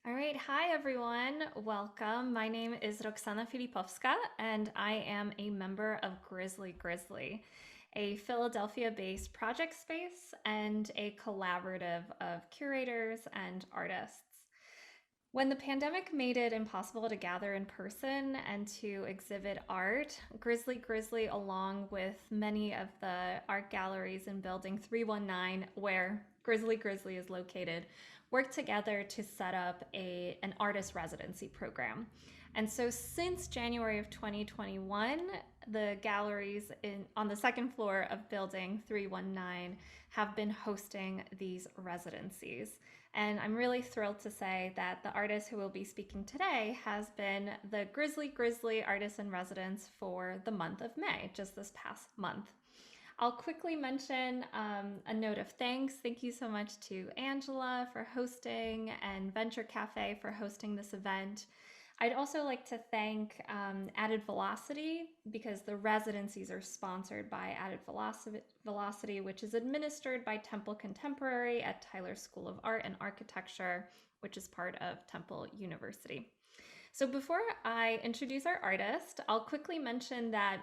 All right, hi everyone. Welcome. My name is Roxana Filipowska, and I am a member of Grizzly, a Philadelphia based project space and a collaborative of curators and artists. When the pandemic made it impossible to gather in person and to exhibit art, Grizzly, along with many of the art galleries in Building 319, where Grizzly is located, worked together to set up an artist residency program. And so since January of 2021, the galleries on the second floor of Building 319 have been hosting these residencies. And I'm really thrilled to say that the artist who will be speaking today has been the Grizzly Artist in Residence for the month of May, just this past month. I'll quickly mention a note of thanks. Thank you so much to Angela for hosting and Venture Cafe for hosting this event. I'd also like to thank Added Velocity because the residencies are sponsored by Added Velocity, which is administered by Temple Contemporary at Tyler School of Art and Architecture, which is part of Temple University. So before I introduce our artist, I'll quickly mention that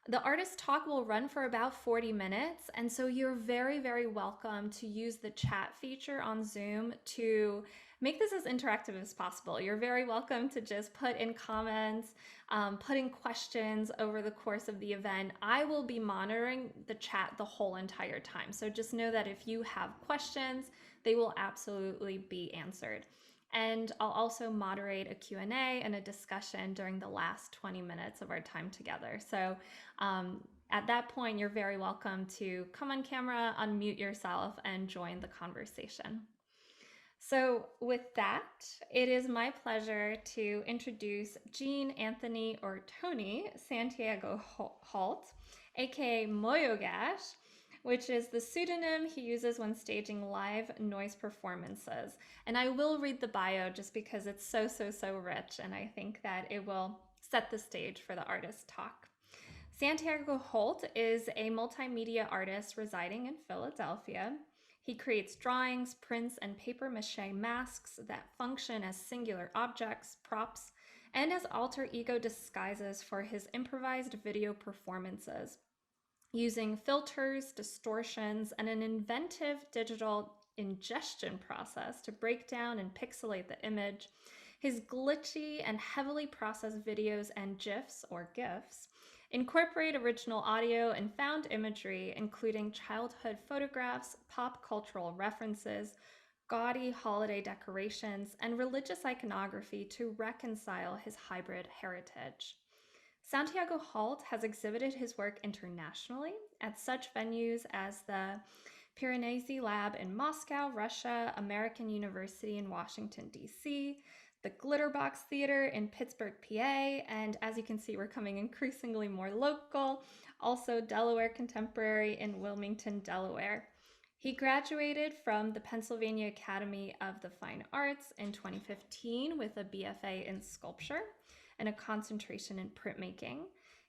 the artist talk will run for about 40 minutes. And so you're very welcome to use the chat feature on Zoom to make this as interactive as possible. You're very welcome to just put in comments, put in questions over the course of the event. I will be monitoring the chat the whole entire time. So just know that if you have questions, they will absolutely be answered. And I'll also moderate a Q&A and a discussion during the last 20 minutes of our time together. So at that point, you're very welcome to come on camera, unmute yourself, and join the conversation. So with that, it is my pleasure to introduce Jean Anthony or Tony Santiago-Holt, aka MOYOGASH, which is the pseudonym he uses when staging live noise performances. And I will read the bio just because it's so rich, and I think that it will set the stage for the artist talk. Santiago-Holt is a multimedia artist residing in Philadelphia. He creates drawings, prints, and papier-mâché masks that function as singular objects, props, and as alter ego disguises for his improvised video performances. Using filters, distortions, and an inventive digital ingestion process to break down and pixelate the image, his glitchy and heavily processed videos and GIFs incorporate original audio and found imagery, including childhood photographs, pop cultural references, gaudy holiday decorations, and religious iconography to reconcile his hybrid heritage. Santiago-Holt has exhibited his work internationally at such venues as the Piranesi Lab in Moscow, Russia, American University in Washington, D.C., the Glitterbox Theater in Pittsburgh, PA, and as you can see, we're coming increasingly more local, also Delaware Contemporary in Wilmington, Delaware. He graduated from the Pennsylvania Academy of the Fine Arts in 2015 with a BFA in sculpture and a concentration in printmaking.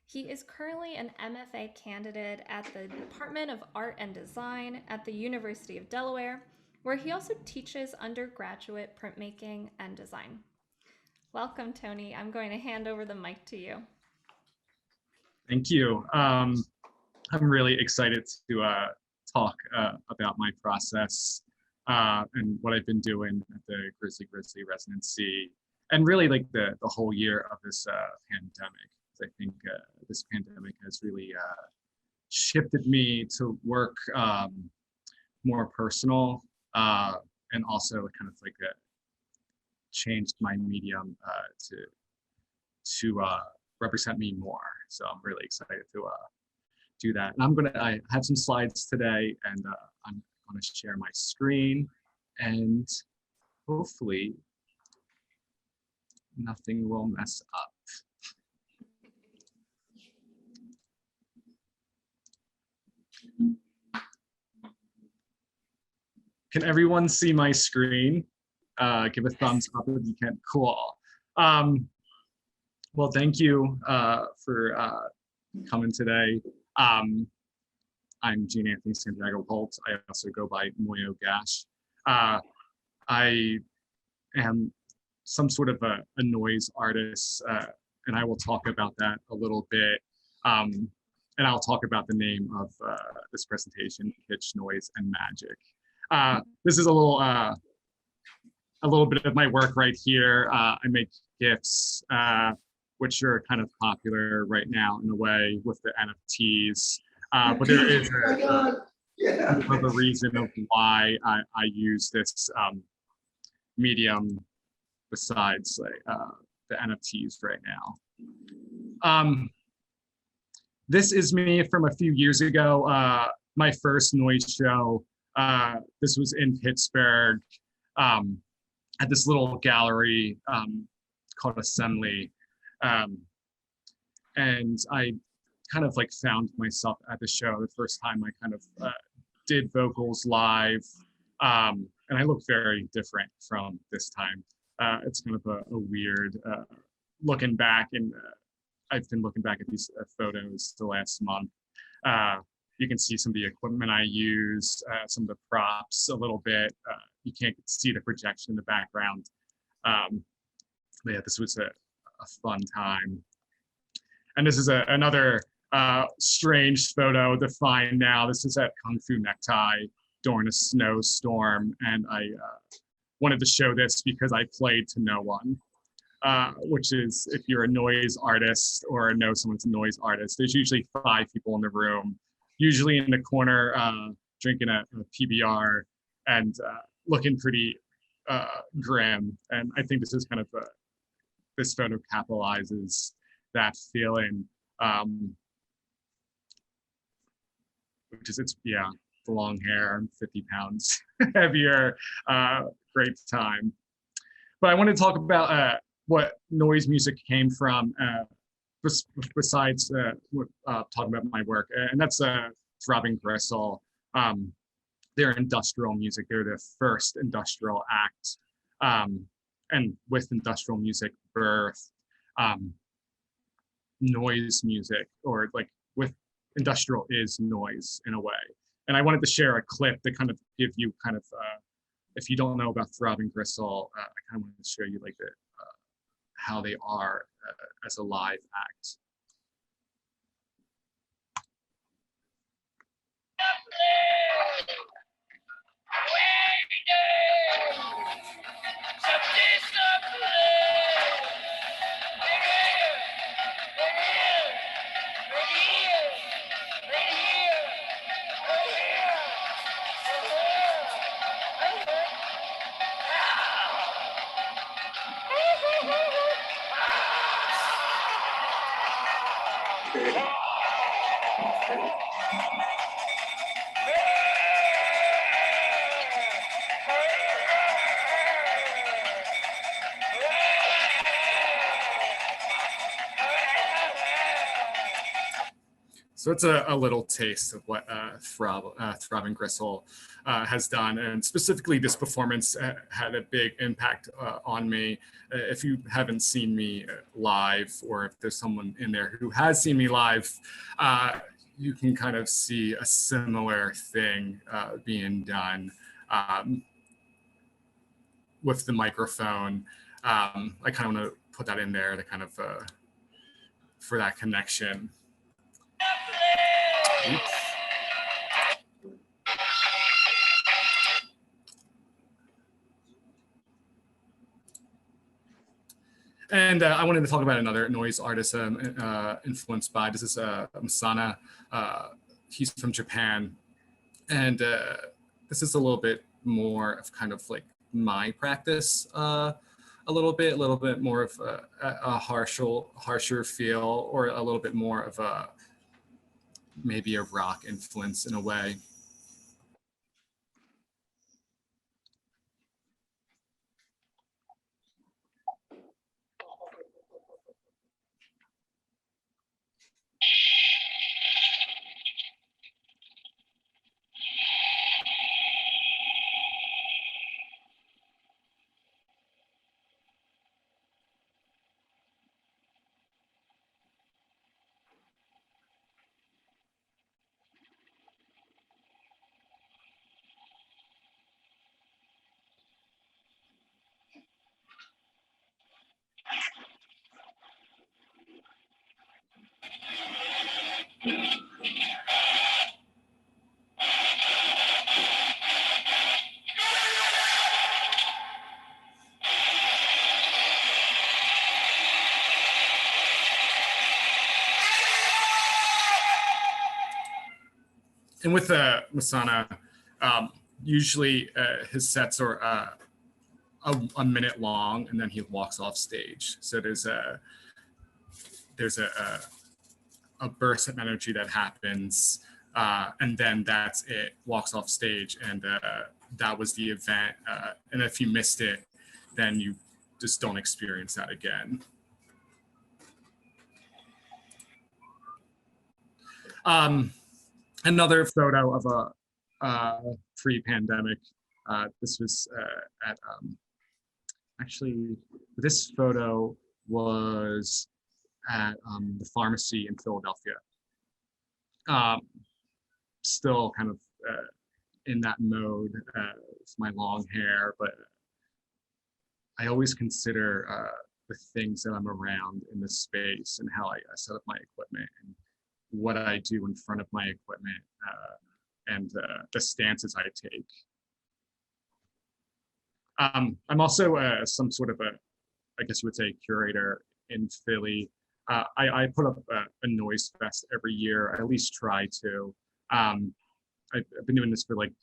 He is currently an MFA candidate at the Department of Art and Design at the University of Delaware, where he also teaches undergraduate printmaking and design. Welcome, Tony. I'm going to hand over the mic to you. Thank you. I'm really excited to talk about my process and what I've been doing at the Grizzly residency, and really like the whole year of this pandemic. I think this pandemic has really shifted me to work more personal and also kind of like changed my medium to represent me more. So I'm really excited to do that. And I have some slides today, and I'm going to share my screen, and hopefully nothing will mess up. Can everyone see my screen? Give a thumbs up if you can. Cool. Well, thank you for coming today. I'm Jean Anthony Santiago-Holt. I also go by MOYOGASH. I am some sort of a noise artist, and I will talk about that a little bit. And I'll talk about the name of this presentation, KITSCH, Noise, and Magic. This is a little bit of my work right here. I make GIFs, which are kind of popular right now in a way with the NFTs. But there is a reason of why I use this medium besides the NFTs right now. This is me from a few years ago, my first noise show. This was in Pittsburgh at this little gallery called Assembly. And I kind of like found myself at the show the first time I kind of did vocals live. And I look very different from this time. It's kind of a weird looking back, and I've been looking back at these photos the last month. You can see some of the equipment I use, some of the props a little bit. You can't see the projection in the background. But yeah, this was a fun time. And this is another strange photo to find now. This is at Kung Fu Necktie during a snowstorm. And I wanted to show this because I played to no one, which is, if you're a noise artist or know someone's a noise artist, there's usually 5 people in the room, usually in the corner, drinking a PBR and looking pretty grim. And I think this is kind of this photo capitalizes that feeling, which is, it's, yeah, the long hair, 50 pounds heavier, great time. But I want to talk about what noise music came from, besides talking about my work, and that's Throbbing Gristle. They're industrial music. They're the first industrial act, and with industrial music birth noise music, or like with industrial is noise in a way. And I wanted to share a clip to kind of give you kind of, if you don't know about Throbbing Gristle, I kind of wanted to show you like how they are as a live act. So it's a little taste of what Throbbing Gristle has done. And specifically, this performance had a big impact on me. If you haven't seen me live, or if there's someone in there who has seen me live, you can kind of see a similar thing being done with the microphone. I kind of want to put that in there to kind of, for that connection. Oops. And I wanted to talk about another noise artist influenced by, this is Masana. He's from Japan. And this is a little bit more of kind of like my practice, a little bit more of a harsher feel, or a little bit more of a, maybe a rock influence in a way. And with Masana, usually his sets are a minute long, and then he walks off stage. So there's a burst of energy that happens, and then that's it. Walks off stage, and that was the event. And if you missed it, then you just don't experience that again. Another photo of a pre-pandemic. This was at actually, this photo was at the pharmacy in Philadelphia. Still kind of in that mode with my long hair, but I always consider the things that I'm around in this space and how I set up my equipment and what I do in front of my equipment and the stances I take. I'm also some sort of I guess you would say, curator in Philly. I put up a noise fest every year. I at least try to. I've been doing this for like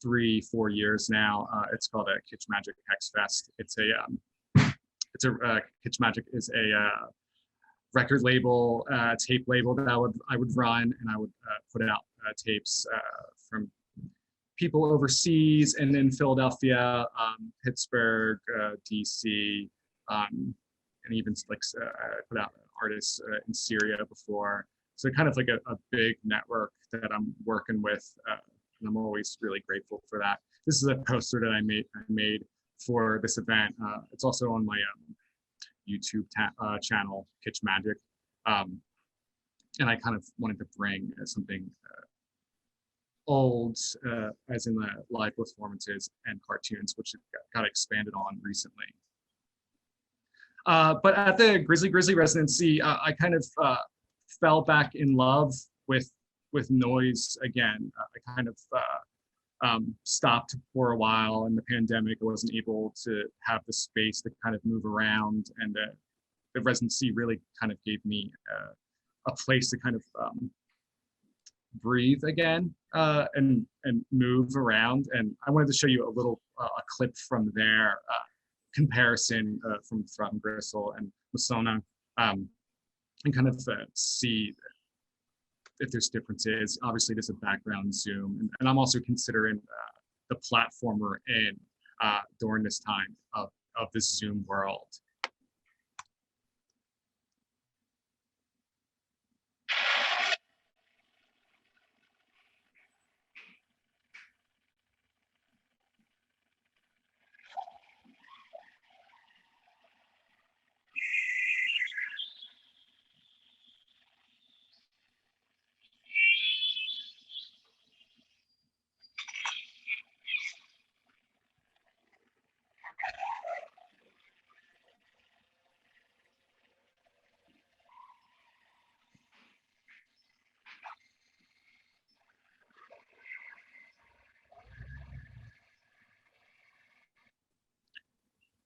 3-4 years now. It's called a KITSCH MAGIK Hex Fest. It's a KITSCH MAGIK is a record label, tape label that I would run, and I would put out tapes from people overseas and in Philadelphia, Pittsburgh, DC, and even like put out artists in Syria before. So kind of like a big network that I'm working with, and I'm always really grateful for that. This is a poster that I made for this event. It's also on my YouTube channel, KITSCH MAGIK, and I kind of wanted to bring something old, as in the live performances and cartoons, which got expanded on recently. But at the Grizzly residency, I kind of fell back in love with noise again. I kind of stopped for a while in the pandemic. I wasn't able to have the space to kind of move around, and the residency really kind of gave me a place to kind of breathe again and move around. And I wanted to show you a little a clip from their comparison from Gristle and Masona, and kind of see if there's differences. Obviously, there's a background zoom, and I'm also considering the platform we're in during this time of this Zoom world.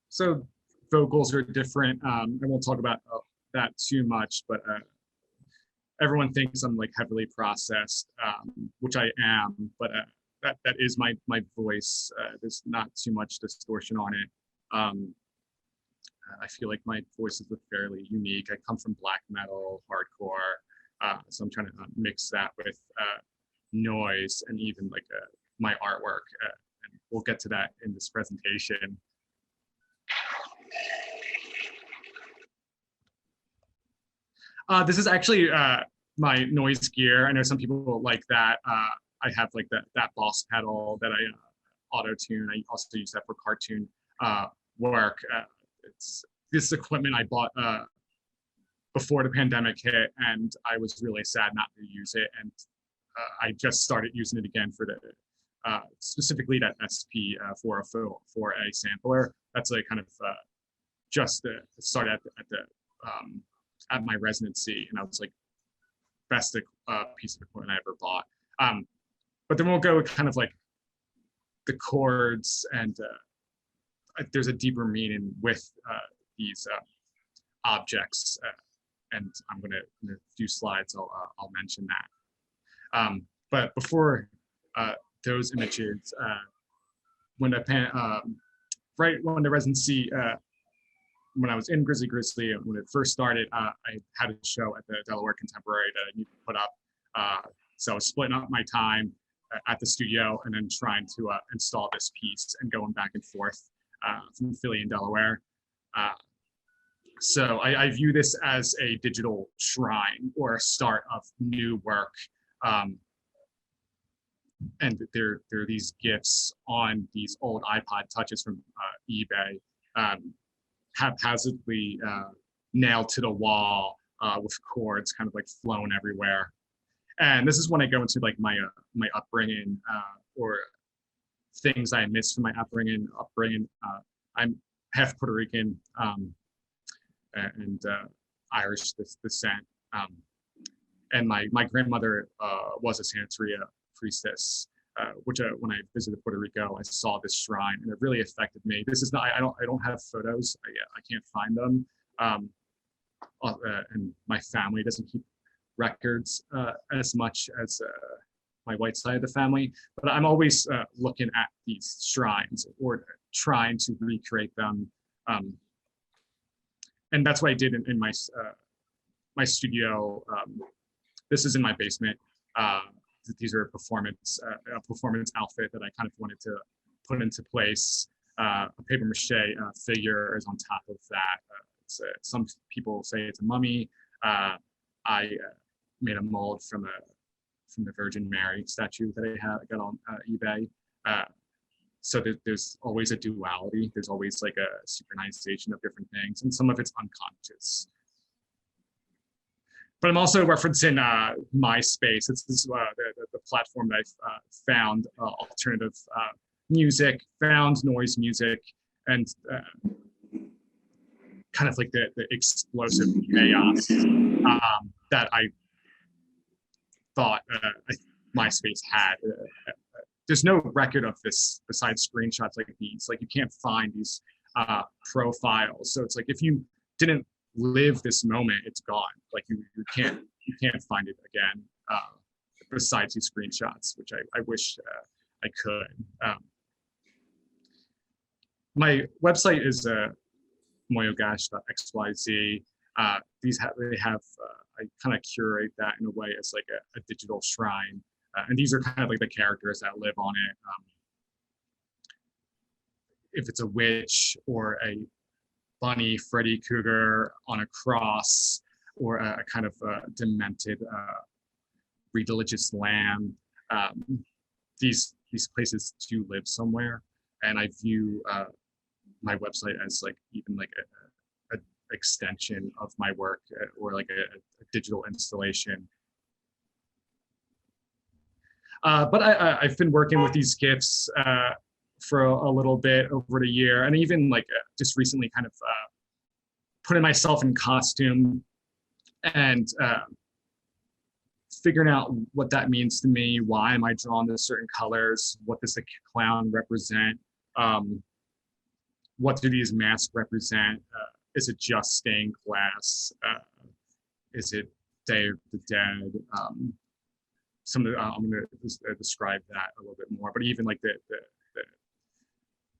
So vocals are different. I won't talk about that too much, but everyone thinks I'm like heavily processed, which I am, but that is my voice. There's not too much distortion on it. I feel like my voice is fairly unique. I come from black metal, hardcore, so I'm trying to mix that with noise and even like my artwork. And we'll get to that in this presentation. This is actually my noise gear. I know some people like that. I have like that Boss pedal that I auto-tune. I also use that for cartoon work. This equipment I bought before the pandemic hit, and I was really sad not to use it. And I just started using it again for the specifically that SP for a sampler. That's like kind of just started at my residency, and I was like, best piece of equipment I ever bought. But then we'll go with kind of like the chords, and there's a deeper meaning with these objects. And I'm gonna, in a few slides, I'll mention that. But before those images, when right when the residency, when I was in Grizzly, when it first started, I had a show at the Delaware Contemporary that I needed to put up. So I was splitting up my time at the studio and then trying to install this piece and going back and forth from Philly and Delaware. So I view this as a digital shrine or a start of new work. And there are these GIFs on these old iPod Touches from eBay, haphazardly nailed to the wall with cords kind of like flown everywhere. And this is when I go into like my upbringing or things I missed from my upbringing. I'm half Puerto Rican and Irish descent, and my grandmother was a Santeria priestess, which when I visited Puerto Rico, I saw this shrine and it really affected me. This is not, I don't have photos. I can't find them, and my family doesn't keep records as much as my white side of the family, but I'm always looking at these shrines or trying to recreate them. And that's what I did in my my studio. This is in my basement. These are a performance outfit that I kind of wanted to put into place. A papier-mâché figure is on top of that. Some people say it's a mummy. I made a mold from the Virgin Mary statue that I got on eBay. So there's always a duality. There's always like a synchronization of different things, and some of it's unconscious. But I'm also referencing MySpace. It's the platform that I found alternative music, found noise music, and kind of like the explosive chaos that I thought MySpace had. There's no record of this besides screenshots like these. Like you can't find these profiles. So it's like if you didn't live this moment, it's gone. Like you can't find it again besides these screenshots, which I wish I could. My website is MOYOGASH.xyz. I kind of curate that in a way as like a digital shrine. And these are kind of like the characters that live on it. If it's a witch or a bunny, Freddy Krueger on a cross, or a kind of demented, religious lamb, these places do live somewhere. And I view my website as like even like a extension of my work, or like a digital installation. But I've been working with these GIFs for a little bit over the year, and even like just recently kind of putting myself in costume and figuring out what that means to me. Why am I drawn to certain colors? What does the clown represent? What do these masks represent? Is it just stained glass? Is it Day of the Dead? I'm going to describe that a little bit more, but even like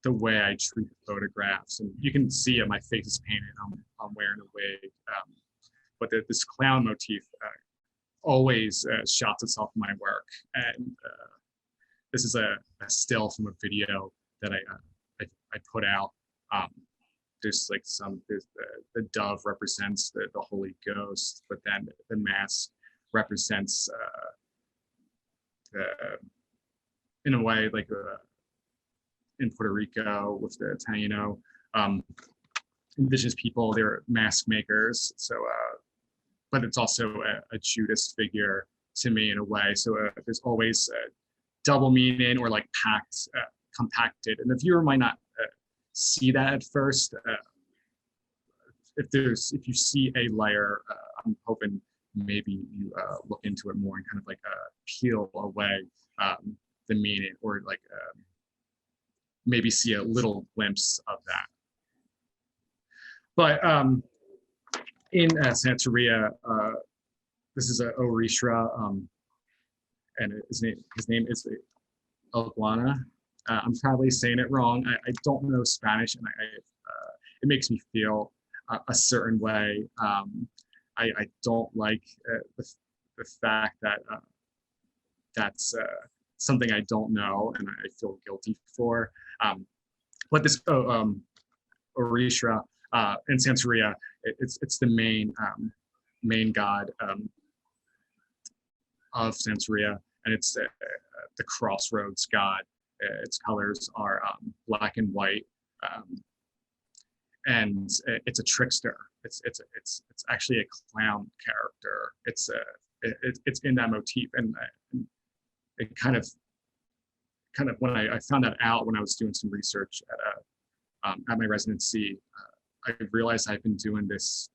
the way I treat photographs, and you can see it, my face is painted, I'm wearing a wig, but this clown motif always shots itself in my work. And this is a still from a video that I put out. There's like the dove represents the Holy Ghost, but then the mask represents in a way like in Puerto Rico with the Taino indigenous people, they're mask makers. So, but it's also a Judas figure to me in a way. So there's always a double meaning or like compacted. And the viewer might not see that at first. If you see a layer, I'm hoping maybe you look into it more and kind of like peel away the meaning, or like maybe see a little glimpse of that. But in Santeria, this is a Orishra, and his name is Iguana. I'm probably saying it wrong. I don't know Spanish, and it makes me feel a certain way. I don't like the fact that that's something I don't know and I feel guilty for. But this Orishra in Santeria, it's the main god of Santeria, and it's the crossroads god. Its colors are black and white, and it's a trickster. It's actually a clown character. It's in that motif, and it kind of when I found that out when I was doing some research at my residency, I realized I've been doing this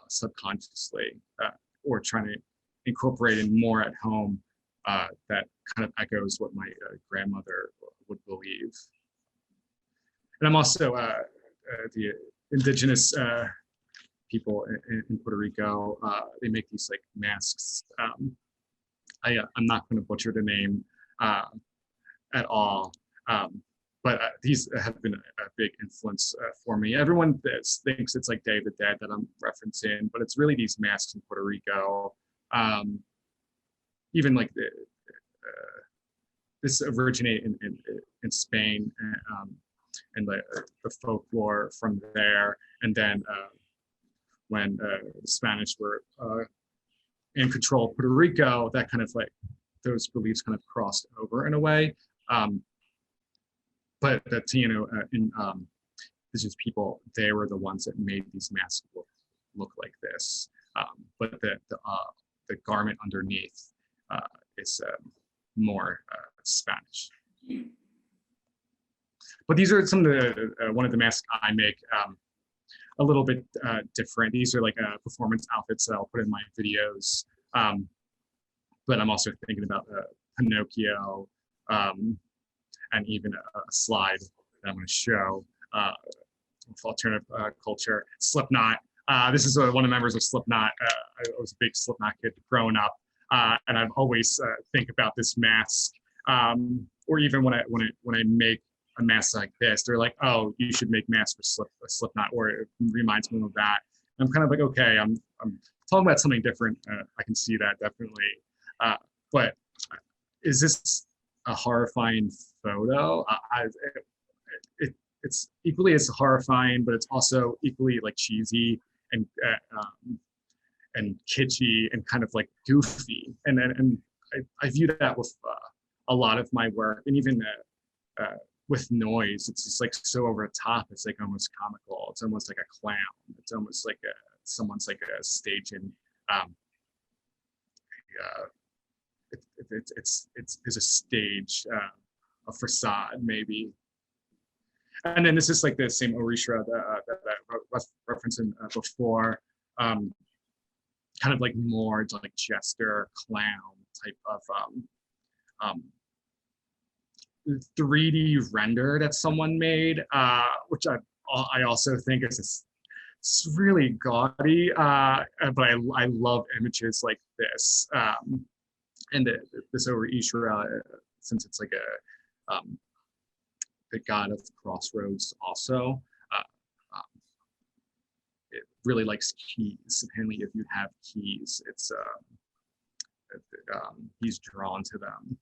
subconsciously, or trying to incorporate it more at home. That kind of echoes what my grandmother would believe. And I'm also the indigenous people in Puerto Rico. They make these like masks. I'm not going to butcher the name at all, but these have been a big influence for me. Everyone thinks it's like Day of the Dead that I'm referencing, but it's really these masks in Puerto Rico. Even like this originated in Spain, and the folklore from there. And then when the Spanish were in control of Puerto Rico, that kind of like those beliefs kind of crossed over in a way. But the Taino indigenous people, they were the ones that made these masks look like this. But the garment underneath is more Spanish. But these are some of the one of the masks I make, a little bit different. These are like performance outfits that I'll put in my videos. But I'm also thinking about Pinocchio, and even a slide that I'm going to show with alternative culture. Slipknot. This is one of the members of Slipknot. I was a big Slipknot kid growing up, and I've always think about this mask. Or even when I make a mask like this, they're like, "Oh, you should make masks for Slipknot," or it reminds me of that. And I'm kind of like, okay, I'm talking about something different. I can see that definitely, but is this a horrifying photo? It's equally as horrifying, but it's also equally like cheesy and kitschy and kind of like goofy. And I view that with a lot of my work, and even with noise. It's just like so over the top. It's like almost comical. It's almost like a clown. It's almost like someone's like a staging. There's a stage, a facade maybe. And then this is like the same Orishra that I was referencing before, kind of like more like jester, clown type of 3D render that someone made, which I also think is it's really gaudy, but I love images like this. And this Orishra, since it's like the god of crossroads also, it really likes keys. Apparently if you have keys, it's he's drawn to them.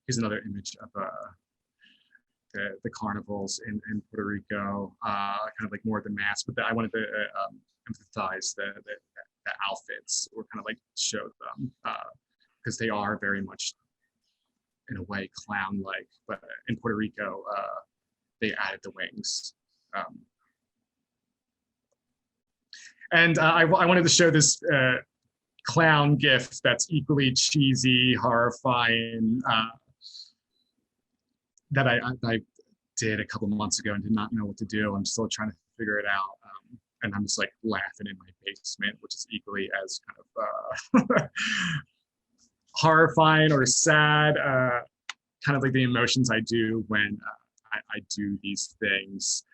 Here's another image of the carnivals in Puerto Rico, kind of like more the mask, but I wanted to emphasize the outfits, or kind of like show them, because they are very much in a way clown-like, but in Puerto Rico they added the wings. And I wanted to show this clown gift that's equally cheesy, horrifying, that I did a couple months ago and did not know what to do. I'm still trying to figure it out. and I'm just like laughing in my basement, which is equally as kind of horrifying or sad, kind of like the emotions I do when I do these things.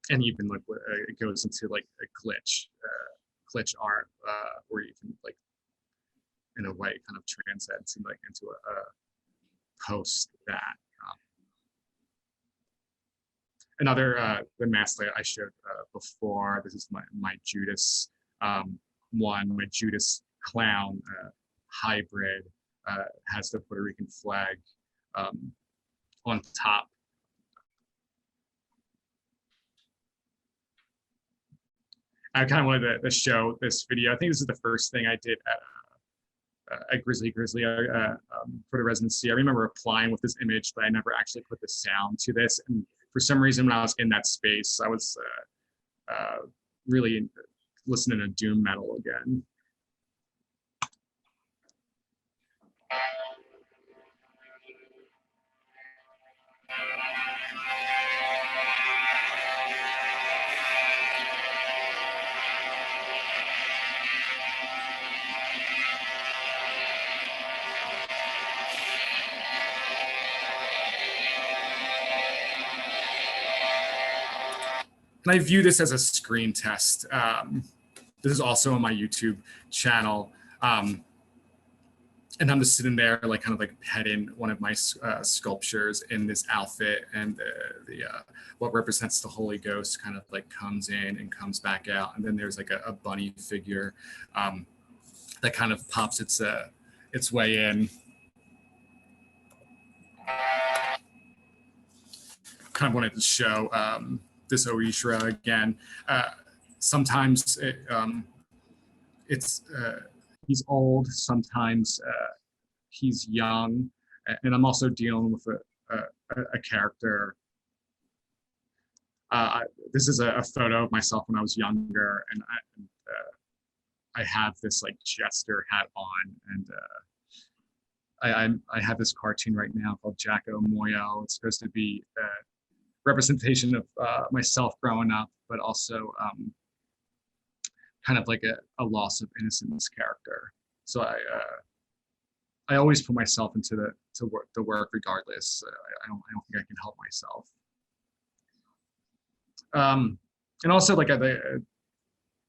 And even like it goes into like a glitch art, where you can like in a way kind of transcends into a post that. Another the mask that I showed before. This is my Judas one. My Judas clown hybrid has the Puerto Rican flag on top. I kind of wanted to show this video. I think this is the first thing I did at Grizzly for the residency. I remember applying with this image, but I never actually put the sound to this. And for some reason, when I was in that space, I was really listening to doom metal again. And I view this as a screen test. This is also on my YouTube channel. And I'm just sitting there, like kind of like petting one of my sculptures in this outfit, and what represents the Holy Ghost kind of like comes in and comes back out. And then there's like a bunny figure that kind of pops its way in. Kind of wanted to show this Orishra again. Sometimes he's old, sometimes he's young, and I'm also dealing with a character. This is a photo of myself when I was younger, and I have this like jester hat on, and I have this cartoon right now called Jacko Moyo. It's supposed to be representation of myself growing up, but also kind of like a loss of innocence character. So I always put myself into the work regardless. I don't think I can help myself. And also like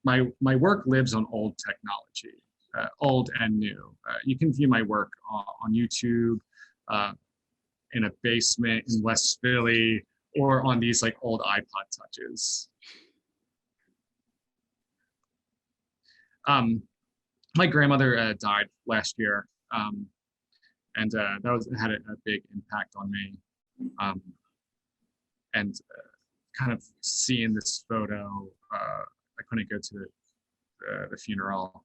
my work lives on old technology, old and new. You can view my work on YouTube, in a basement in West Philly, or on these like old iPod Touches. My grandmother died last year, and that had a big impact on me. And kind of seeing this photo, I couldn't go to the funeral,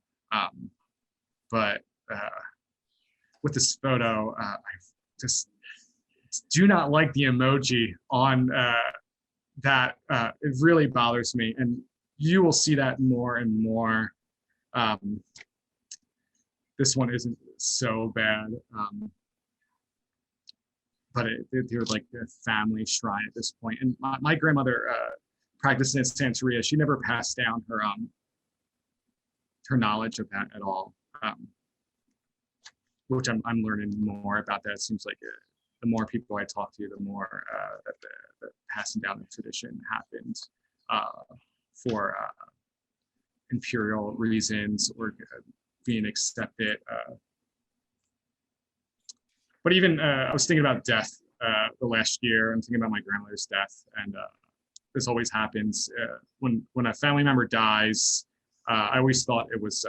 but with this photo, I just do not like the emoji on that. It really bothers me, and you will see that more and more. This one isn't so bad, but they're like a family shrine at this point. And my grandmother practiced in Santeria. She never passed down her knowledge of that at all, which I'm learning more about that. It seems like the more people I talk to, the more that the passing down the tradition happens for imperial reasons or being accepted. But even I was thinking about death the last year. I'm thinking about my grandmother's death, and this always happens when a family member dies. I always thought it was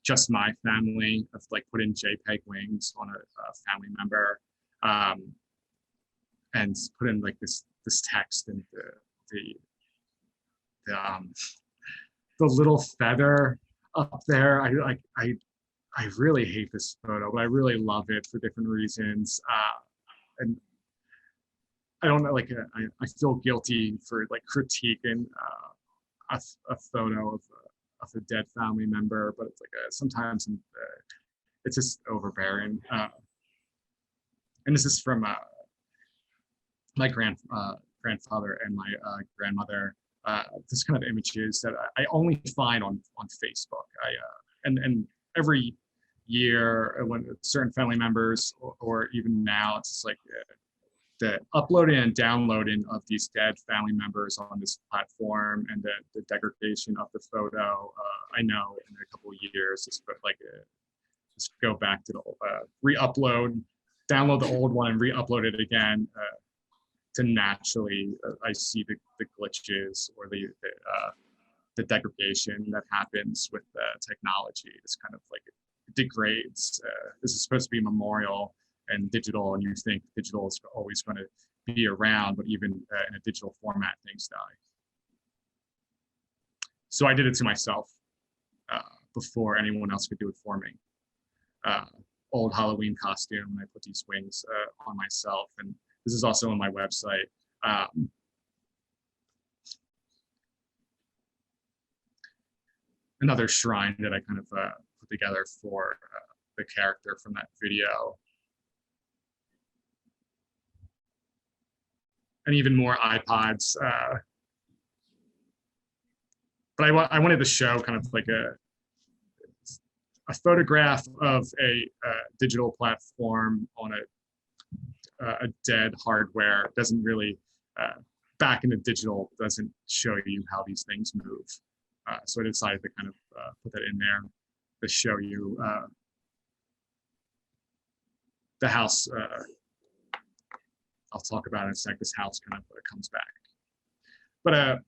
just my family, of like putting JPEG wings on a family member, and put in like this text and the little feather up there. I really hate this photo, but I really love it for different reasons. And I don't know, like I feel guilty for like critiquing a photo of a dead family member, but it's like sometimes it's just overbearing. And this is from my grandfather and my grandmother. this kind of images that I only find on Facebook. And every year when certain family members or even now, it's just like the uploading and downloading of these dead family members on this platform and the degradation of the photo. I know in a couple of years, just go back to the re-upload, download the old one and re-upload it again to naturally, I see the glitches or the degradation that happens with technology. It's kind of like it degrades. This is supposed to be memorial and digital, and you think digital is always going to be around, but even in a digital format, things die. So I did it to myself before anyone else could do it for me. Old Halloween costume, and I put these wings on myself, and this is also on my website. Another shrine that I kind of put together for the character from that video. And even more iPods. But I wanted to show kind of like a photograph of a digital platform on a dead hardware. Doesn't really, back into digital, doesn't show you how these things move. So I decided to kind of put that in there to show you the house. I'll talk about it in a sec. This house kind of comes back. But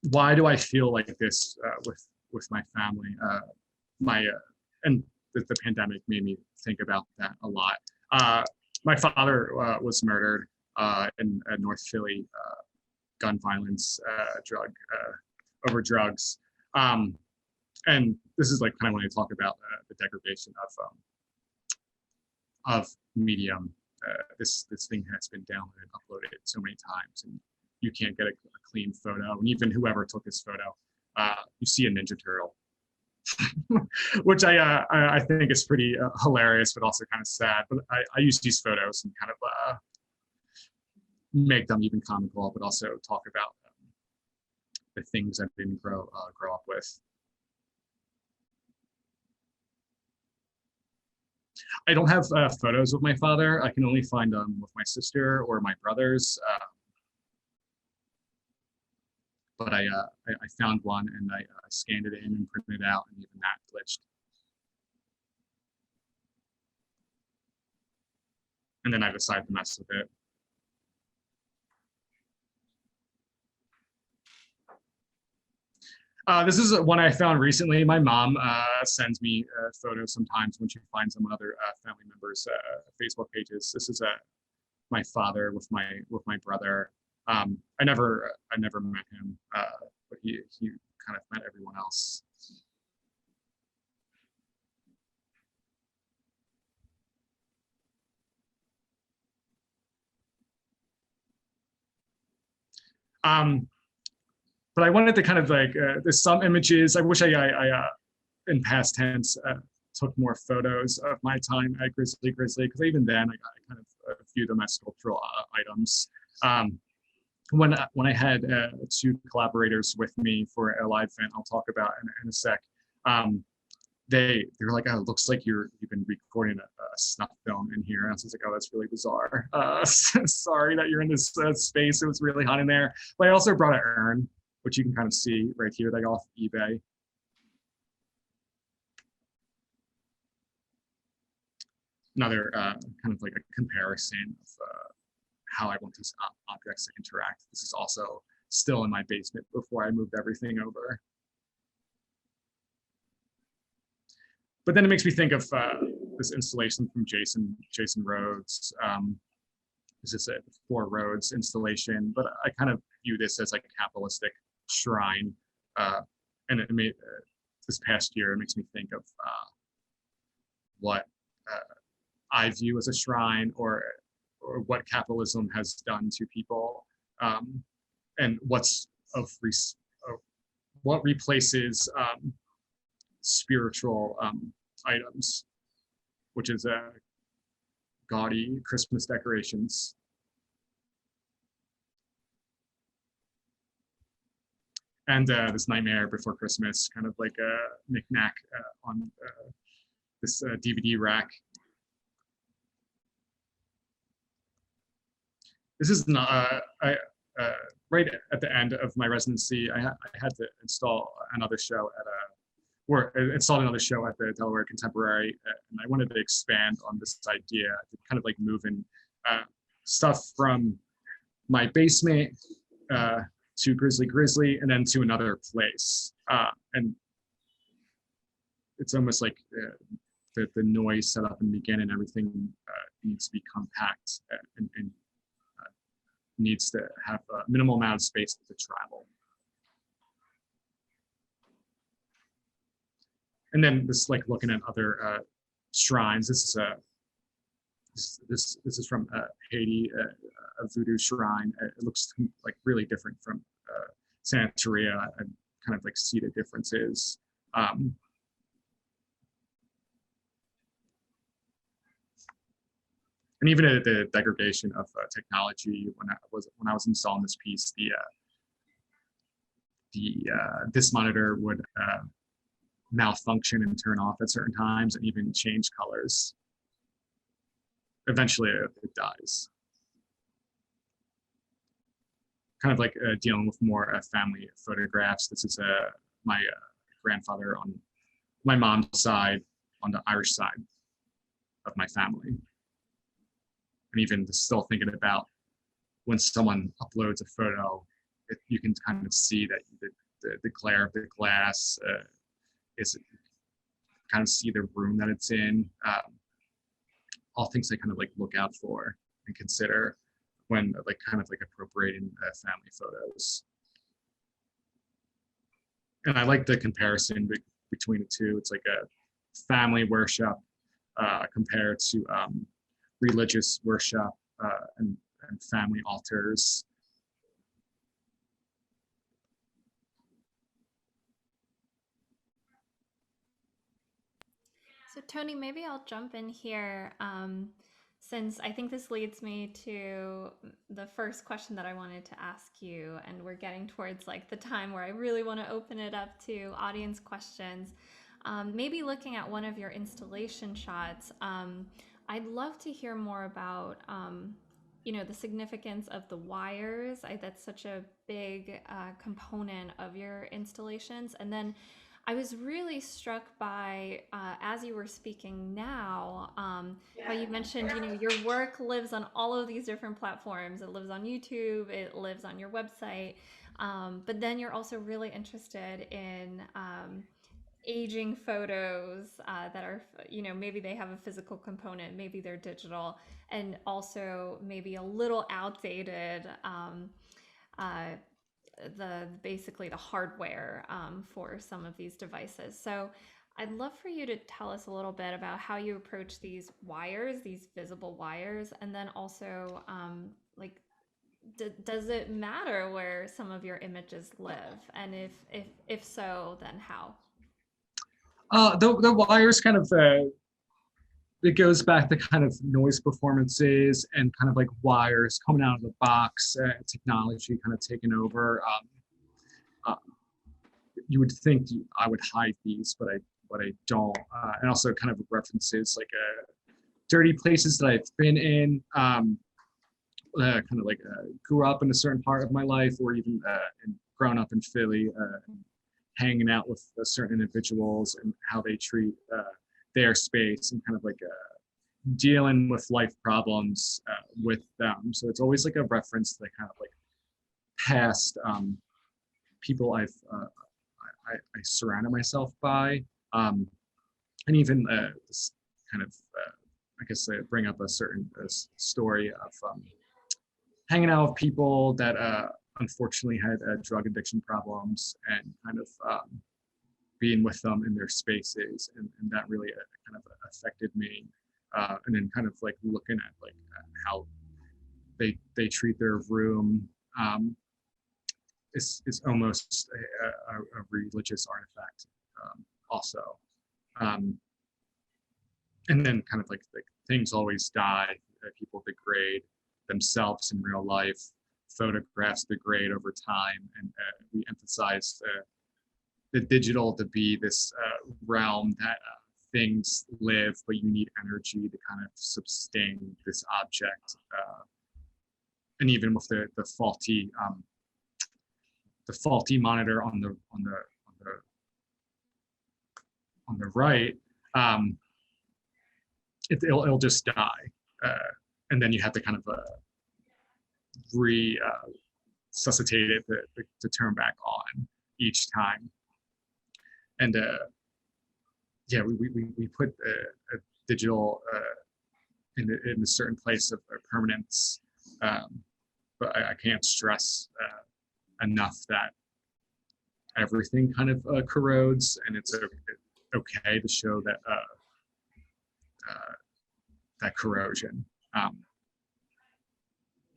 why do I feel like this with my family? And the pandemic made me think about that a lot. My father was murdered in North Philly, gun violence, over drugs. And this is like kind of when I talk about the degradation of medium. This thing has been downloaded and uploaded so many times, and you can't get a clean photo. And even whoever took this photo, you see a Ninja Turtle, which I think is pretty hilarious, but also kind of sad. But I use these photos and kind of make them even comical, but also talk about the things I didn't grow up with. I don't have photos with my father. I can only find them with my sister or my brothers. But I found one and I scanned it in and printed it out, and even that glitched. And then I decided to mess with it. This is one I found recently. My mom sends me photos sometimes when she finds them on other family members' Facebook pages. This is my father with my brother. I never met him, but he kind of met everyone else. But I wanted to kind of like, there's some images. I wish I in past tense, took more photos of my time at Grizzly, because even then I kind of view them as sculptural items. When I had two collaborators with me for a live event, I'll talk about in a sec. They were like, "Oh, it looks like you've been recording a snuff film in here." And I was like, "Oh, that's really bizarre. Sorry that you're in this space. It was really hot in there." But I also brought an urn, which you can kind of see right here, that I got off eBay. Another kind of like a comparison of how I want these objects to interact. This is also still in my basement before I moved everything over. But then it makes me think of this installation from Jason Rhodes. This is a 4 roads installation, but I kind of view this as like a capitalistic shrine. And it made, this past year, it makes me think of what I view as a shrine, or what capitalism has done to people, and what replaces spiritual items, which is gaudy Christmas decorations. and this Nightmare Before Christmas, kind of like a knickknack on this DVD rack. This is not, right at the end of my residency, I had to install another show at or installed another show at the Delaware Contemporary, and I wanted to expand on this idea to kind of like move in stuff from my basement to Grizzly, and then to another place. And it's almost like the noise set up in the beginning, everything needs to be compact and needs to have a minimal amount of space to travel. And then this, like looking at other shrines. This is from Haiti, a voodoo shrine. It looks like really different from Santeria. I kind of like see the differences. And even the degradation of technology. When I was installing this piece, this monitor would malfunction and turn off at certain times, and even change colors. Eventually, it dies. Kind of like dealing with more family photographs. This is my grandfather on my mom's side, on the Irish side of my family. And even still thinking about when someone uploads a photo, you can kind of see that the glare of the glass is kind of see the room that it's in. All things I kind of like look out for and consider when like kind of like appropriating family photos. And I like the comparison between the two. It's like a family worship compared to religious worship and family altars. So Tony, maybe I'll jump in here, since I think this leads me to the first question that I wanted to ask you, and we're getting towards like the time where I really want to open it up to audience questions. Maybe looking at one of your installation shots, I'd love to hear more about, the significance of the wires. That's such a big component of your installations. And then I was really struck by, as you were speaking now, how you mentioned, your work lives on all of these different platforms. It lives on YouTube, it lives on your website, but then you're also really interested in aging photos that are, maybe they have a physical component, maybe they're digital, and also maybe a little outdated. Uh, basically the hardware for some of these devices. So I'd love for you to tell us a little bit about how you approach these wires, these visible wires, and then also like, does it matter where some of your images live, and if so, then how? The wires kind of it goes back to kind of noise performances and kind of like wires coming out of the box, technology kind of taking over. You would think I would hide these, but I don't. And also kind of references like dirty places that I've been in, kind of like grew up in a certain part of my life, or even grown up in Philly, hanging out with certain individuals and how they treat their space, and kind of like dealing with life problems with them. So it's always like a reference to the kind of like past people I surrounded myself by, and even this kind of I guess bring up a certain story of hanging out with people that unfortunately had drug addiction problems, and kind of being with them in their spaces, and that really kind of affected me. And then kind of like looking at like how they treat their room is almost a religious artifact also. And then kind of like things always die, people degrade themselves in real life. photographs degrade over time, and we emphasize the digital to be this realm that things live, but you need energy to kind of sustain this object. And even with the faulty monitor on the right, it'll just die, and then you have to kind of resuscitate it to turn back on each time. And yeah, we put a digital in a certain place of permanence, but I can't stress enough that everything kind of corrodes, and it's okay to show that that corrosion,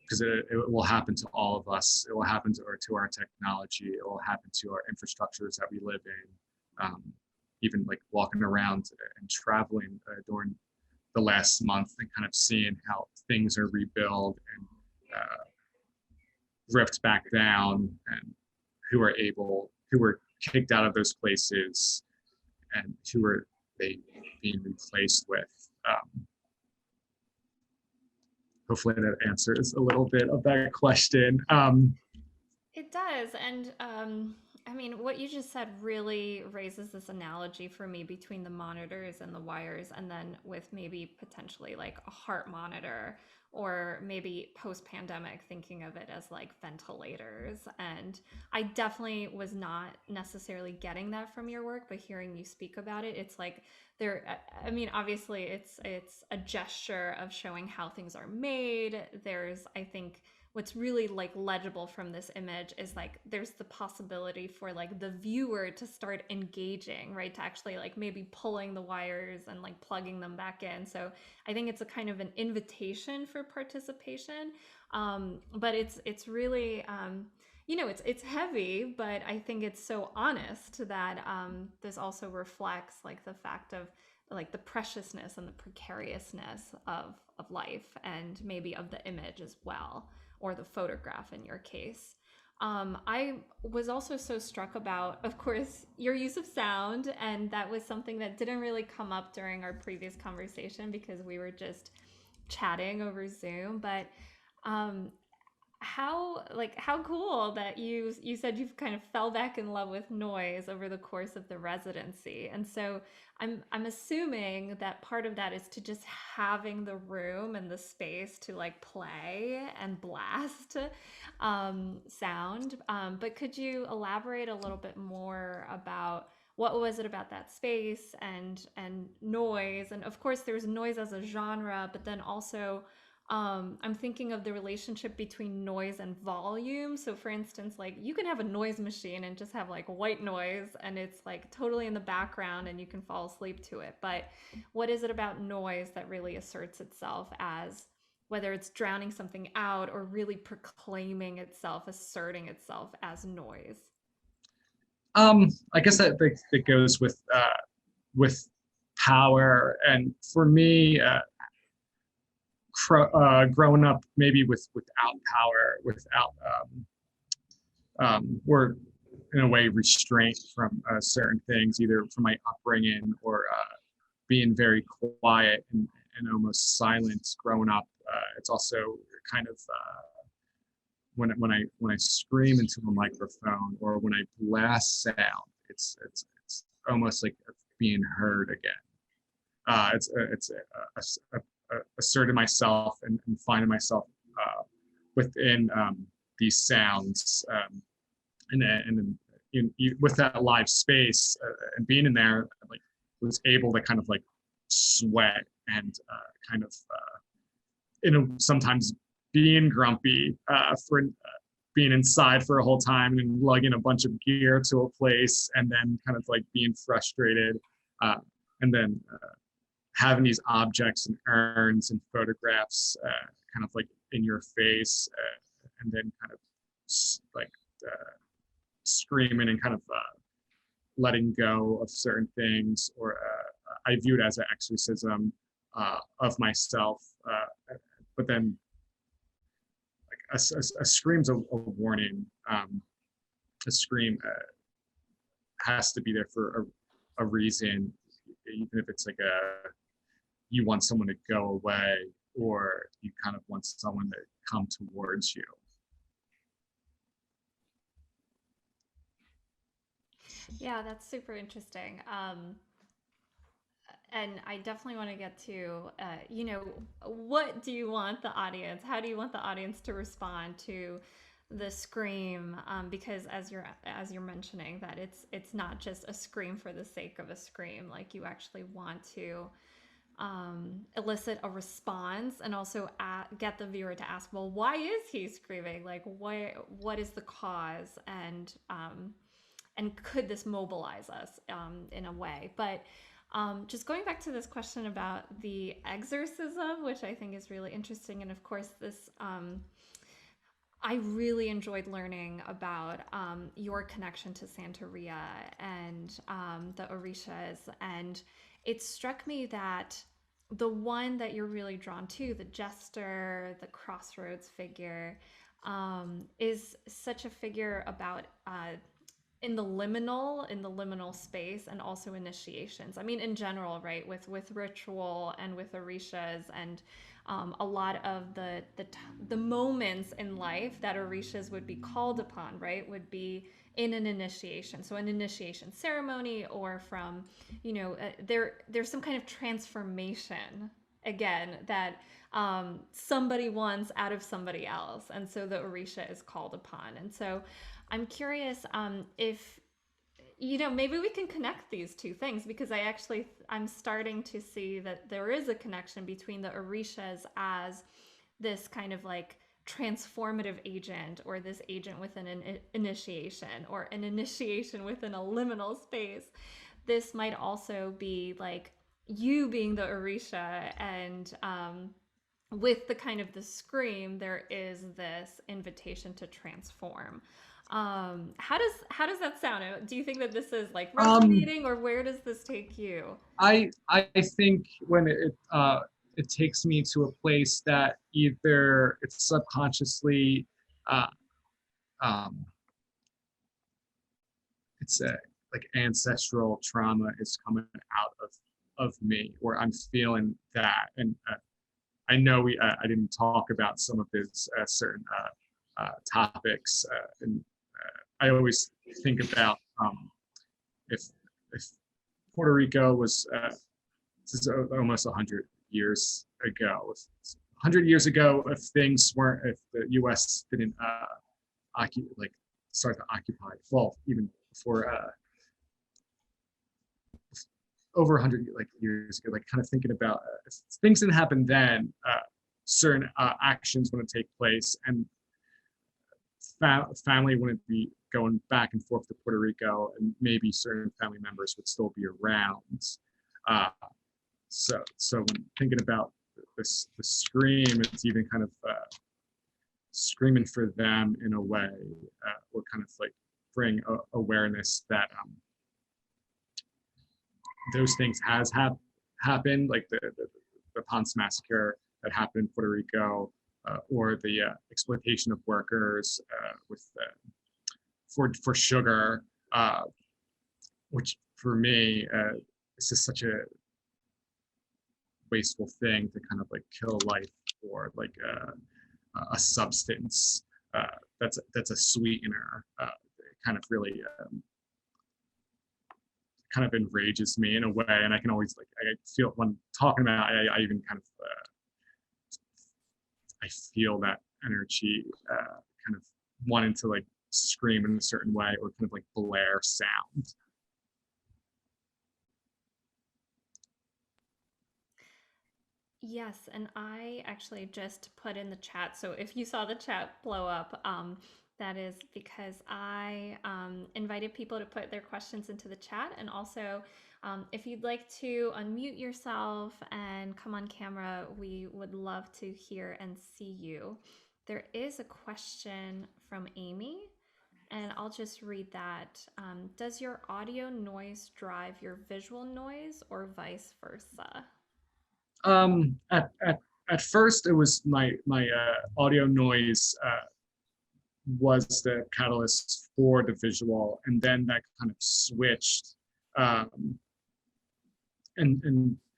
because it will happen to all of us. It will happen to our technology. It will happen to our infrastructures that we live in. Even like walking around and traveling during the last month and kind of seeing how things are rebuilt and ripped back down, and who were kicked out of those places, and who are they being replaced with. Hopefully that answers a little bit of that question. It does. And I mean, what you just said really raises this analogy for me between the monitors and the wires, and then with maybe potentially like a heart monitor, or maybe post-pandemic thinking of it as like ventilators. And I definitely was not necessarily getting that from your work, but hearing you speak about it, it's like there, I mean, obviously it's a gesture of showing how things are made. There's, I think, what's really like legible from this image is like there's the possibility for like the viewer to start engaging, right, to actually like maybe pulling the wires and like plugging them back in. So I think it's a kind of an invitation for participation, but it's really you know, it's heavy, but I think it's so honest that this also reflects like the fact of like the preciousness and the precariousness of life, and maybe of the image as well, or the photograph in your case. I was also so struck about, of course, your use of sound, and that was something that didn't really come up during our previous conversation because we were just chatting over Zoom. But um, how cool that you said you've kind of fell back in love with noise over the course of the residency. And so I'm assuming that part of that is to just having the room and the space to like play and blast sound. But could you elaborate a little bit more about what was it about that space and noise? And of course there's noise as a genre, but then also I'm thinking of the relationship between noise and volume. So for instance, like you can have a noise machine and just have like white noise and it's like totally in the background and you can fall asleep to it. But what is it about noise that really asserts itself as, whether it's drowning something out or really proclaiming itself, asserting itself as noise? I guess that goes with power, and for me, growing up maybe without power, without or in a way restraint from certain things, either from my upbringing or being very quiet and almost silent growing up. It's also kind of when I scream into a microphone or when I blast sound, it's almost like being heard again. It's asserting myself and finding myself within these sounds, and then with that live space and being in there, like was able to kind of like sweat and kind of sometimes being grumpy for being inside for a whole time and lugging a bunch of gear to a place, and then kind of like being frustrated, and then having these objects and urns and photographs kind of like in your face, and then kind of like screaming and kind of letting go of certain things, or I view it as an exorcism of myself. But then like a scream's a warning. A scream has to be there for a reason, even if it's like you want someone to go away, or you kind of want someone to come towards you. Yeah, that's super interesting. And I definitely want to get to, what do you want the audience? How do you want the audience to respond to the scream? Because as you're mentioning that it's not just a scream for the sake of a scream. Like you actually want to elicit a response, and also get the viewer to ask, well, why is he screaming? Like, what is the cause? And could this mobilize us in a way? But just going back to this question about the exorcism, which I think is really interesting, and of course, I really enjoyed learning about your connection to Santeria and the Orishas, and it struck me that the one that you're really drawn to, the jester, the crossroads figure, is such a figure about in the liminal space, and also initiations. I mean, in general, right, with ritual and with orishas, and a lot of the moments in life that orishas would be called upon, right, would be in an initiation. So an initiation ceremony, or from, there's some kind of transformation again that somebody wants out of somebody else, and so the orisha is called upon. And so I'm curious if maybe we can connect these two things, because I'm starting to see that there is a connection between the orishas as this kind of like transformative agent, or this agent within an initiation, or an initiation within a liminal space. This might also be like you being the orisha, and with the kind of the scream, there is this invitation to transform. How does that sound? Do you think that this is like resonating, or where does this take you? I think when it takes me to a place that either it's subconsciously uh, um, it's a like ancestral trauma is coming out of me, or I'm feeling that. And I know I didn't talk about some of these certain topics, and I always think about if if Puerto Rico was this is almost 100 years ago. 100 years ago, if the U.S. didn't start to occupy, well, even before over 100 years ago, like kind of thinking about if things didn't happen then, certain actions wouldn't take place, and family wouldn't be going back and forth to Puerto Rico, and maybe certain family members would still be around. So when thinking about the scream, it's even kind of screaming for them in a way, or kind of like bring awareness that those things has happened, like the Ponce massacre that happened in Puerto Rico, or the exploitation of workers for sugar, which for me is just such a wasteful thing to kind of like kill life for like a substance that's a sweetener. It kind of really kind of enrages me in a way, and I can always like I feel when talking about it, I even kind of I feel that energy, kind of wanting to like scream in a certain way, or kind of like blare sound. Yes, and I actually just put in the chat. So if you saw the chat blow up, that is because I invited people to put their questions into the chat. And also, if you'd like to unmute yourself and come on camera, we would love to hear and see you. There is a question from Amy, and I'll just read that. Does your audio noise drive your visual noise, or vice versa? At first, it was my audio noise was the catalyst for the visual, and then that kind of switched, and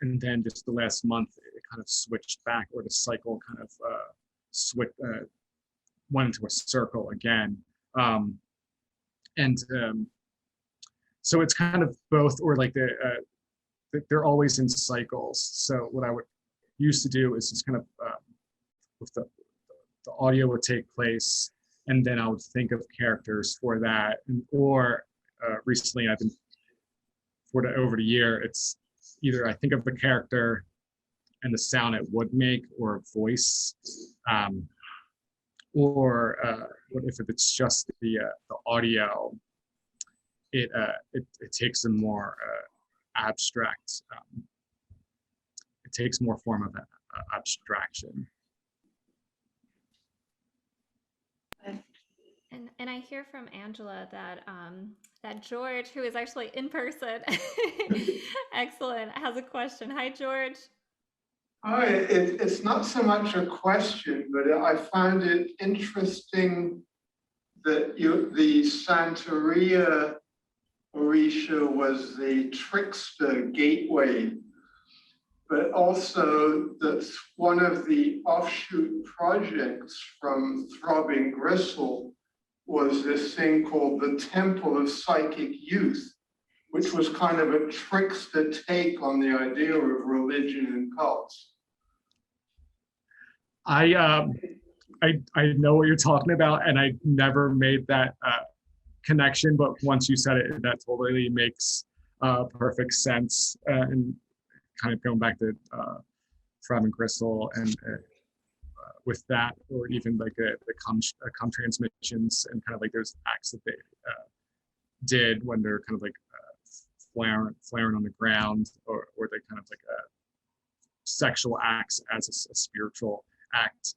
then just the last month it kind of switched back, or the cycle kind of went into a circle again, and so it's kind of both, or like they're always in cycles. So what I would used to do is just kind of with the audio would take place, and then I would think of characters for that, or recently I've been over the year, it's either I think of the character and the sound it would make, or a voice, or what if it's just the audio, it takes a more abstract, it takes more form of abstraction. And I hear from Angela that that George, who is actually in person, excellent, has a question. Hi, George. Hi, it's not so much a question, but I find it interesting that the Santeria Orisha was the trickster gateway, but also that's one of the offshoot projects from Throbbing Gristle was this thing called the Temple of Psychic Youth, which was kind of a trickster take on the idea of religion and cults. I know what you're talking about, and I never made that connection, but once you said it, that totally makes perfect sense. And kind of going back to Throbbing Gristle, and with that, or even like the com transmissions, and kind of like those acts that they did when they're kind of like flaring on the ground, or they kind of like sexual acts as a spiritual act.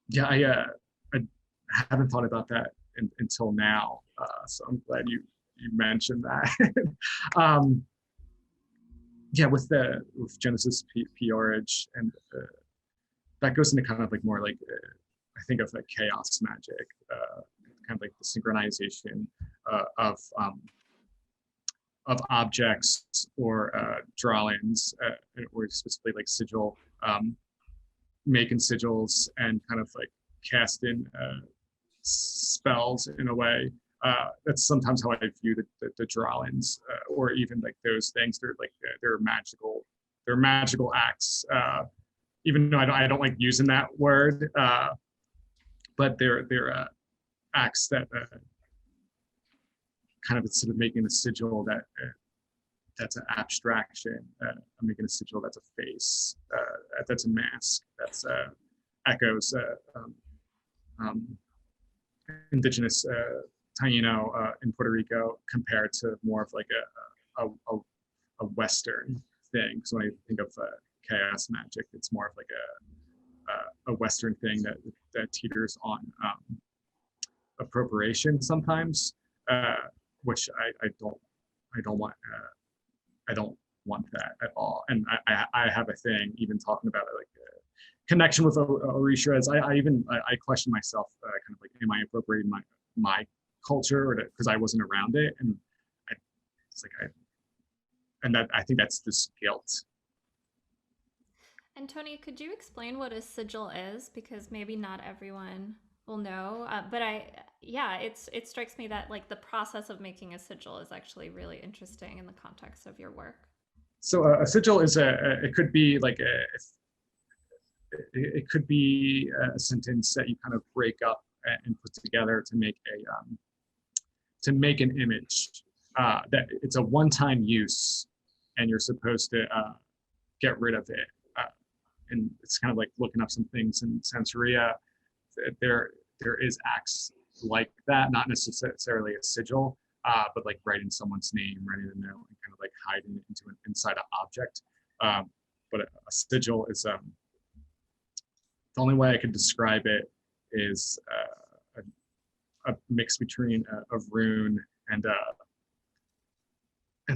Yeah, I haven't thought about that until now, so I'm glad you mentioned that. Yeah, with Genesis Peorage, and that goes into kind of like more like I think of like chaos magic, kind of like the synchronization of objects, or drawings, or specifically like sigil, making sigils and kind of like casting spells in a way. That's sometimes how I view the drawings, or even like those things. They're like they're magical acts. Even though I don't like using that word, but they're acts that kind of, instead of making a sigil that's an abstraction, I'm making a sigil that's a face, that's a mask, that's echoes indigenous Taino in Puerto Rico, compared to more of like a Western thing. So when I think of chaos magic, it's more of like a Western thing that teeters on appropriation sometimes, which I don't want. I don't want that at all. And I have a thing, even talking about it, like connection with Orisha, as I question myself, kind of like, am I appropriating my culture, or because I wasn't around it? And it's like I think that's this guilt. And Tony, could you explain what a sigil is? Because maybe not everyone will know, but it strikes me that like the process of making a sigil is actually really interesting in the context of your work. So a sigil is it could be like it could be a sentence that you kind of break up and put together to make an image, that it's a one-time use, and you're supposed to get rid of it. And it's kind of like looking up some things in Santeria. There is acts like that, not necessarily a sigil, but like writing someone's name, writing a note, and kind of like hiding it inside an object. But a sigil is the only way I could describe it is a mix between a rune and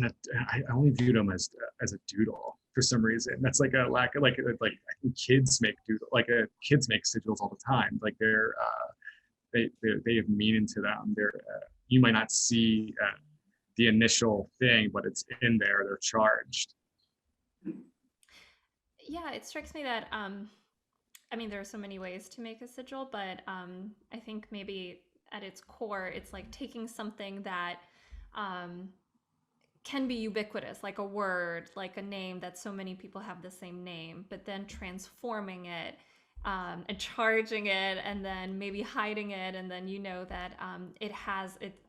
I only viewed them as a doodle for some reason. That's like a lack of like I think kids make doodle kids make sigils all the time. Like they have meaning to them. You might not see the initial thing, but it's in there. They're charged. Yeah, it strikes me that I mean, there are so many ways to make a sigil, but I think maybe at its core, it's like taking something that can be ubiquitous, like a word, like a name that so many people have the same name, but then transforming it and charging it, and then maybe hiding it, and then you know that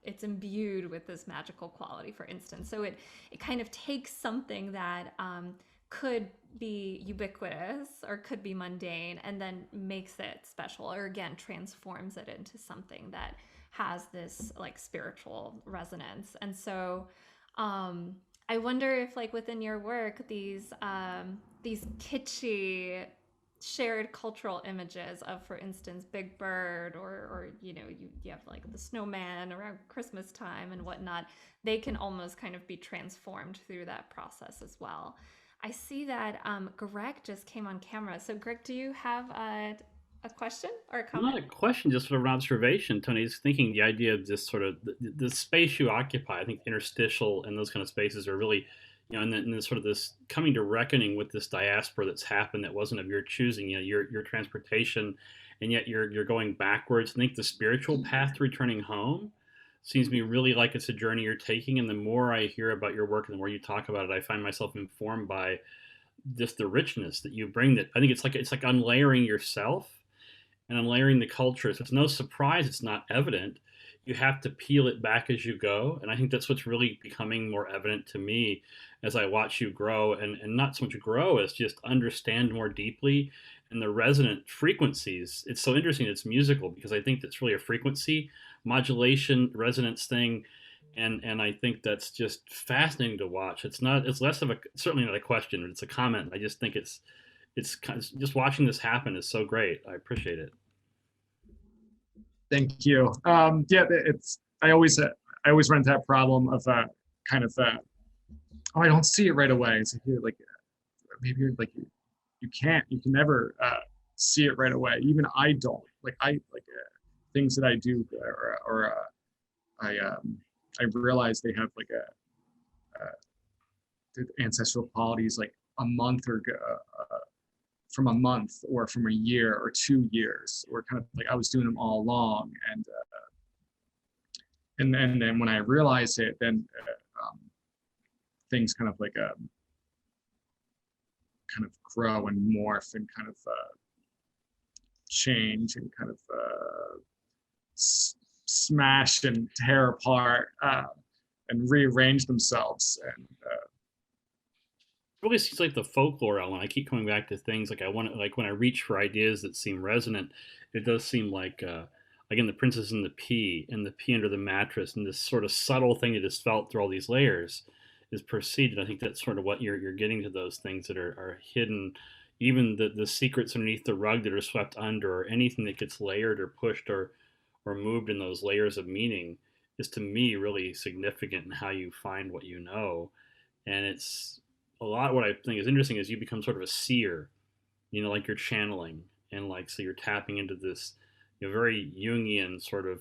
it's imbued with this magical quality, for instance. So it kind of takes something that could be ubiquitous or could be mundane, and then makes it special, or again transforms it into something that has this like spiritual resonance. And so I wonder if like within your work, these kitschy shared cultural images of, for instance, Big Bird, or you know, you have like the snowman around Christmas time and whatnot, they can almost kind of be transformed through that process as well. I see that Greg just came on camera. So Greg, do you have a question or a comment? Not a question, just sort of an observation. Tony is thinking the idea of this sort of the space you occupy. I think interstitial and those kind of spaces are really, you know, and then sort of this coming to reckoning with this diaspora that's happened that wasn't of your choosing. You know, your transportation, and yet you're going backwards. I think the spiritual path to returning home seems to me really like it's a journey you're taking. And the more I hear about your work and the more you talk about it, I find myself informed by just the richness that you bring. That I think it's like unlayering yourself and unlayering the culture. So it's no surprise it's not evident. You have to peel it back as you go. And I think that's what's really becoming more evident to me as I watch you grow, and not so much grow as just understand more deeply, and the resonant frequencies. It's so interesting. It's musical because I think that's really a frequency modulation resonance thing. And I think that's just fascinating to watch. It's less of certainly not a question, but it's a comment. I just think it's kind of, just watching this happen is so great. I appreciate it. Thank you. Yeah, I always run into that problem of kind of oh, I don't see it right away. It's like maybe you're like you can never see it right away. Even I don't. Things that I do or I realize they have like the ancestral qualities like a month or from a month or from a year or 2 years, or kind of like I was doing them all along. And then when I realize it, then things kind of like kind of grow and morph and kind of change and kind of smash and tear apart and rearrange themselves. And really seems like the folklore element. I keep coming back to things like I want to, like when I reach for ideas that seem resonant, it does seem like again, the princess and the pea under the mattress, and this sort of subtle thing that is felt through all these layers is perceived. And I think that's sort of what you're getting to, those things that are hidden, even the secrets underneath the rug that are swept under, or anything that gets layered or pushed or moved in those layers of meaning is to me really significant in how you find what you know. And it's a lot, what I think is interesting is you become sort of a seer, you know, like you're channeling, and like, so you're tapping into this, you know, very Jungian sort of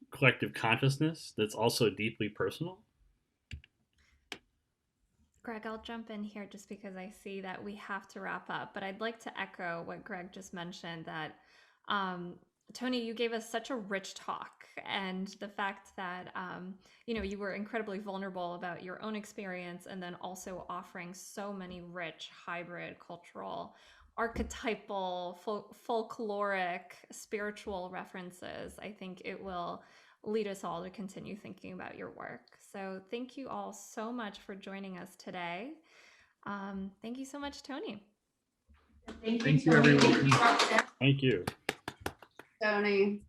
collective consciousness that's also deeply personal. Greg, I'll jump in here just because I see that we have to wrap up, but I'd like to echo what Greg just mentioned, that Tony, you gave us such a rich talk, and the fact that you know, you were incredibly vulnerable about your own experience, and then also offering so many rich hybrid cultural, archetypal, folkloric, spiritual references. I think it will lead us all to continue thinking about your work. So thank you all so much for joining us today. Thank you so much, Tony. thank you, everyone. Thank you. Tony.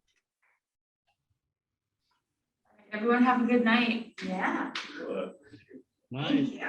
Everyone have a good night. Yeah. Nice.